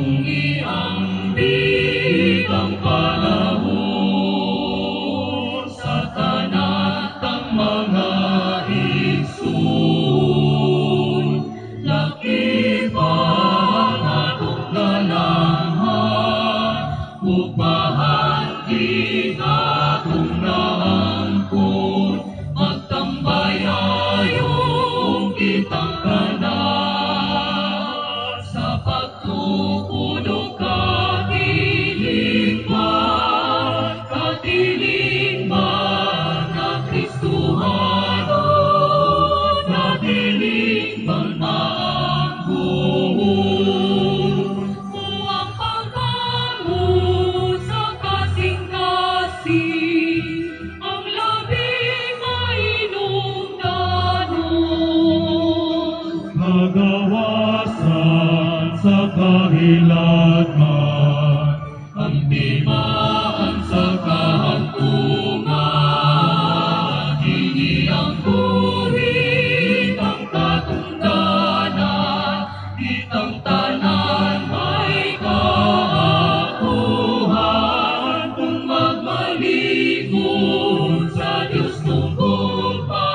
kung iambing ang panahon sa tanatang mga igsoon. Lakip ang atong ganahan, upahan atong naangkon, magtambay ayong kitang kanan sa pagtukod o katiling man na Kristuhano, natiling man maangkon. Muang pagbango sa kasing-kasing, ang labing mainungdanon. Nagawasan sa kahilangan, Ang timaan sa kahantungan, hindi ang guhit ang katungdanan, kitang tanan may kaapuhan, kung magmalikod sa Diyos tungkol pa,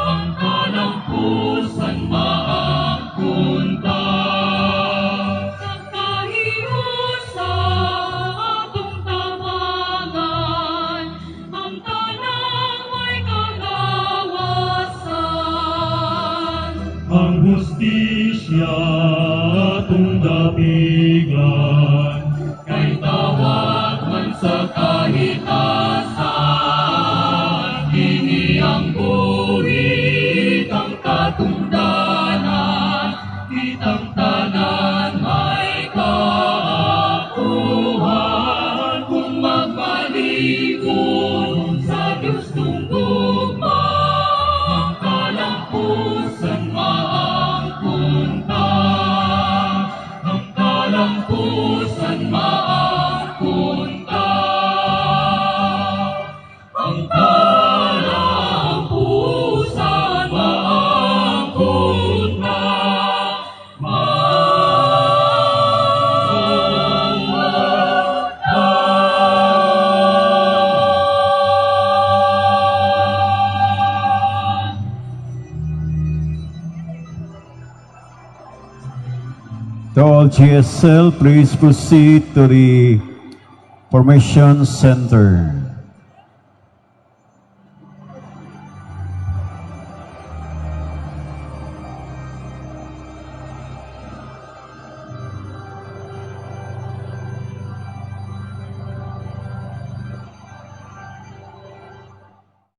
ang kalampusan maangkon ta. Sa kahiusa atong tabangan, ang tanang may kagawasan. ang hustisya atong dapigan, Kay tawag man sa kahitasan, kini ang guhit ang katungdanan, kitang tanan may kaapuhan, kung magmalikod sa Diyos tungkugma, ang kalampusan maangkon ta, ang kalampusan maangkon ta, ang kalampusan maangkon ta, To all GSL, please proceed to the Formation Center.